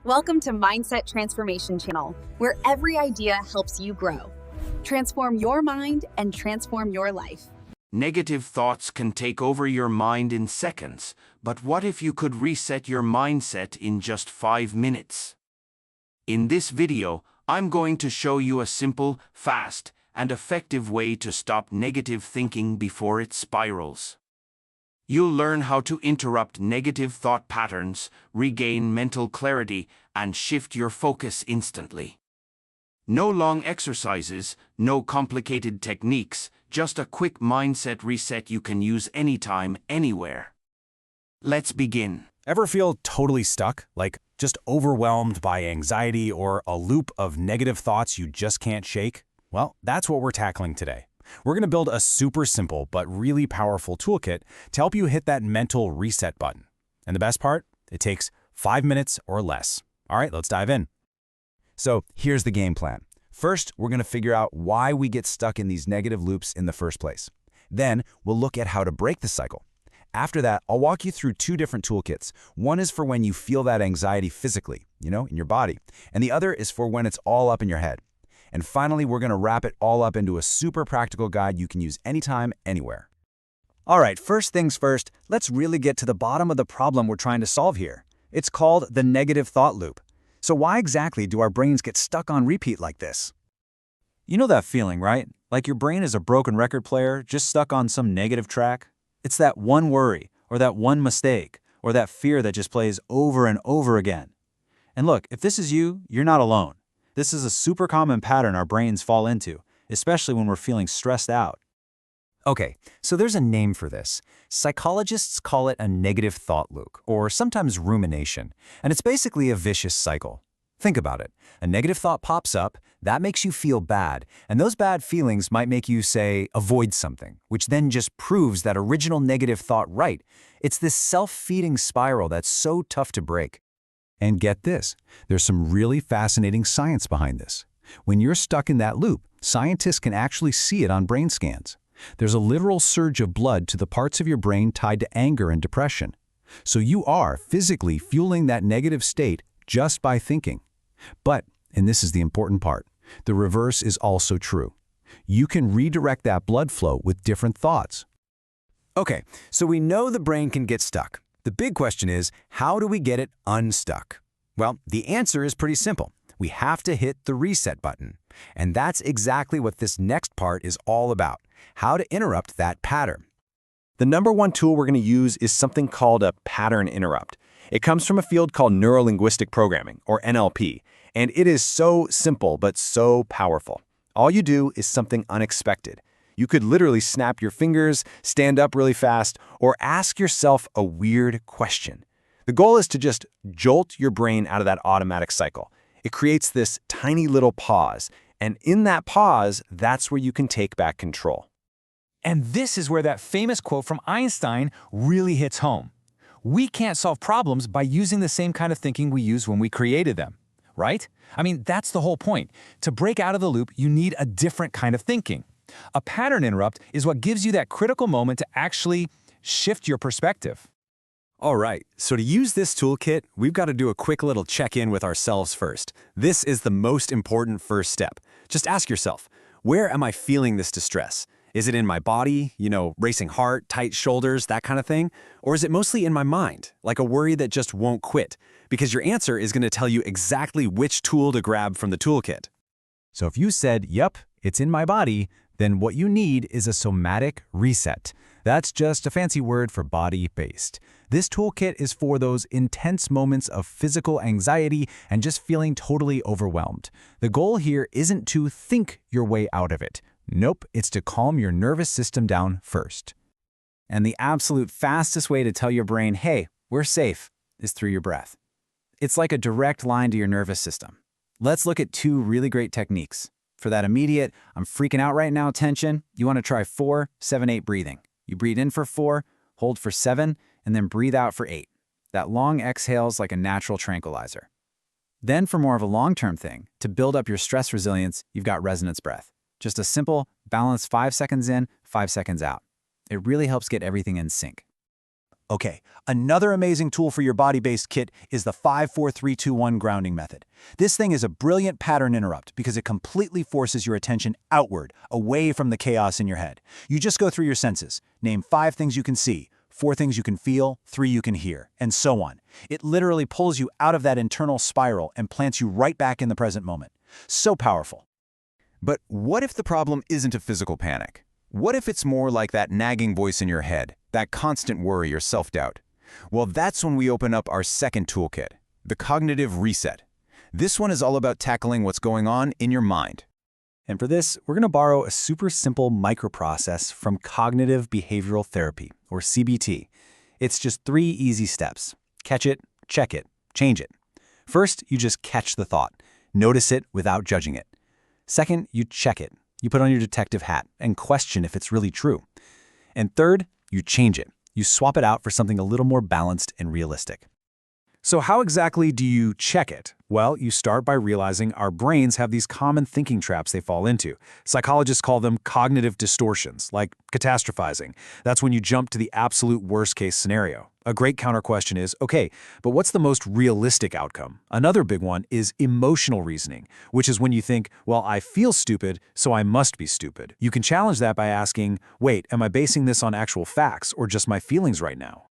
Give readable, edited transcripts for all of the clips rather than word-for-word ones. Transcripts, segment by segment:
Welcome to Mindset Transformation Channel, where every idea helps you grow. Transform your mind and transform your life. Negative thoughts can take over your mind in seconds, but what if you could reset your mindset in just 5 minutes? In this video, I'm going to show you a simple, fast, and effective way to stop negative thinking before it spirals. You'll learn how to interrupt negative thought patterns, regain mental clarity, and shift your focus instantly. No long exercises, no complicated techniques, just a quick mindset reset you can use anytime, anywhere. Let's begin. Ever feel totally stuck, like just overwhelmed by anxiety or a loop of negative thoughts you just can't shake? Well, that's what we're tackling today. We're going to build a super simple but really powerful toolkit to help you hit that mental reset button. And the best part? It takes 5 minutes or less. All right, let's dive in. So here's the game plan. First, we're going to figure out why we get stuck in these negative loops in the first place. Then, we'll look at how to break the cycle. After that, I'll walk you through 2 different toolkits. One is for when you feel that anxiety physically, in your body. And the other is for when it's all up in your head. And finally, we're going to wrap it all up into a super practical guide you can use anytime, anywhere. All right, first things first, let's really get to the bottom of the problem we're trying to solve here. It's called the negative thought loop. So why exactly do our brains get stuck on repeat like this? You know that feeling, right? Like your brain is a broken record player just stuck on some negative track? It's that one worry, or that one mistake, or that fear that just plays over and over again. And look, if this is you, you're not alone. This is a super common pattern our brains fall into, especially when we're feeling stressed out. Okay, so there's a name for this. Psychologists call it a negative thought loop, or sometimes rumination, and it's basically a vicious cycle. Think about it. A negative thought pops up, that makes you feel bad, and those bad feelings might make you, say, avoid something, which then just proves that original negative thought right. It's this self-feeding spiral that's so tough to break. And get this, there's some really fascinating science behind this. When you're stuck in that loop, scientists can actually see it on brain scans. There's a literal surge of blood to the parts of your brain tied to anger and depression. So you are physically fueling that negative state just by thinking. But, and this is the important part, the reverse is also true. You can redirect that blood flow with different thoughts. Okay, so we know the brain can get stuck. The big question is, how do we get it unstuck? Well, the answer is pretty simple. We have to hit the reset button. And that's exactly what this next part is all about, how to interrupt that pattern. The number one tool we're going to use is something called a pattern interrupt. It comes from a field called neuro-linguistic programming, or NLP, and it is so simple but so powerful. All you do is something unexpected. You could literally snap your fingers, stand up really fast, or ask yourself a weird question. The goal is to just jolt your brain out of that automatic cycle. It creates this tiny little pause, and in that pause, that's where you can take back control. And this is where that famous quote from Einstein really hits home. We can't solve problems by using the same kind of thinking we used when we created them, right? I mean, that's the whole point. To break out of the loop, you need a different kind of thinking. A pattern interrupt is what gives you that critical moment to actually shift your perspective. All right, so to use this toolkit, we've got to do a quick little check-in with ourselves first. This is the most important first step. Just ask yourself, where am I feeling this distress? Is it in my body, racing heart, tight shoulders, that kind of thing? Or is it mostly in my mind, like a worry that just won't quit? Because your answer is going to tell you exactly which tool to grab from the toolkit. So if you said, "Yup, it's in my body," then what you need is a somatic reset. That's just a fancy word for body-based. This toolkit is for those intense moments of physical anxiety and just feeling totally overwhelmed. The goal here isn't to think your way out of it. Nope, it's to calm your nervous system down first. And the absolute fastest way to tell your brain, hey, we're safe, is through your breath. It's like a direct line to your nervous system. Let's look at 2 really great techniques. For that immediate, I'm freaking out right now tension, you want to try 4-7-8 breathing. You breathe in for 4, hold for 7, and then breathe out for 8. That long exhale's like a natural tranquilizer. Then for more of a long-term thing, to build up your stress resilience, you've got resonance breath. Just a simple, balanced 5 seconds in, 5 seconds out. It really helps get everything in sync. Okay, another amazing tool for your body-based kit is the 5-4-3-2-1 grounding method. This thing is a brilliant pattern interrupt because it completely forces your attention outward, away from the chaos in your head. You just go through your senses, name 5 things you can see, 4 things you can feel, 3 you can hear, and so on. It literally pulls you out of that internal spiral and plants you right back in the present moment. So powerful. But what if the problem isn't a physical panic? What if it's more like that nagging voice in your head, that constant worry or self-doubt? Well, that's when we open up our second toolkit, the cognitive reset. This one is all about tackling what's going on in your mind. And for this, we're going to borrow a super simple microprocess from cognitive behavioral therapy, or CBT. It's just 3 easy steps. Catch it, check it, change it. First, you just catch the thought. Notice it without judging it. Second, you check it. You put on your detective hat and question if it's really true. And third, you change it. You swap it out for something a little more balanced and realistic. So how exactly do you check it? Well, you start by realizing our brains have these common thinking traps they fall into. Psychologists call them cognitive distortions, like catastrophizing. That's when you jump to the absolute worst-case scenario. A great counter question is, okay, but what's the most realistic outcome? Another big one is emotional reasoning, which is when you think, well, I feel stupid, so I must be stupid. You can challenge that by asking, wait, am I basing this on actual facts or just my feelings right now?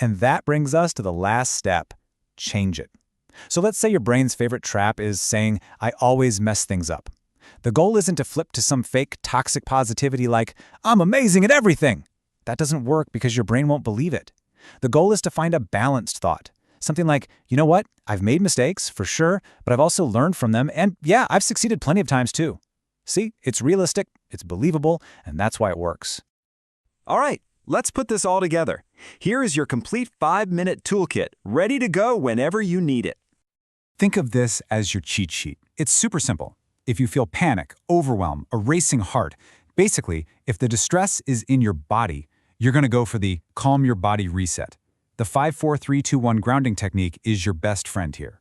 And that brings us to the last step, change it. So let's say your brain's favorite trap is saying, I always mess things up. The goal isn't to flip to some fake toxic positivity like, I'm amazing at everything. That doesn't work because your brain won't believe it. The goal is to find a balanced thought. Something like, you know what, I've made mistakes, for sure, but I've also learned from them, and yeah, I've succeeded plenty of times too. See, it's realistic, it's believable, and that's why it works. All right, let's put this all together. Here is your complete 5-minute toolkit, ready to go whenever you need it. Think of this as your cheat sheet. It's super simple. If you feel panic, overwhelm, a racing heart, basically, if the distress is in your body, you're going to go for the calm your body reset. The 5-4-3-2-1 grounding technique is your best friend here.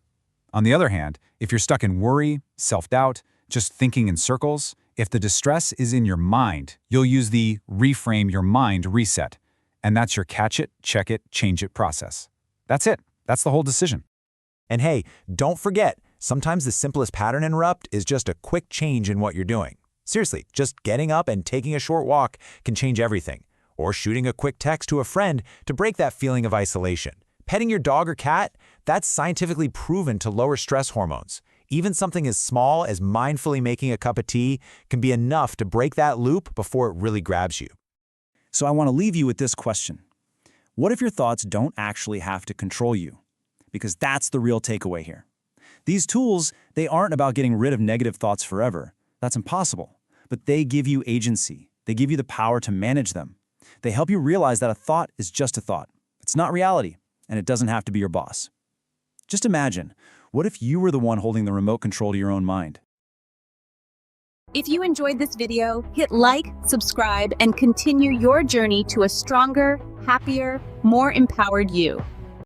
On the other hand, if you're stuck in worry, self-doubt, just thinking in circles, if the distress is in your mind, you'll use the reframe your mind reset. And that's your catch it, check it, change it process. That's it. That's the whole decision. And hey, don't forget, sometimes the simplest pattern interrupt is just a quick change in what you're doing. Seriously, just getting up and taking a short walk can change everything. Or shooting a quick text to a friend to break that feeling of isolation. Petting your dog or cat, that's scientifically proven to lower stress hormones. Even something as small as mindfully making a cup of tea can be enough to break that loop before it really grabs you. So I want to leave you with this question. What if your thoughts don't actually have to control you? Because that's the real takeaway here. These tools, they aren't about getting rid of negative thoughts forever. That's impossible. But they give you agency. They give you the power to manage them. They help you realize that a thought is just a thought. It's not reality, and it doesn't have to be your boss. Just imagine, what if you were the one holding the remote control to your own mind? If you enjoyed this video, hit like, subscribe, and continue your journey to a stronger, happier, more empowered you.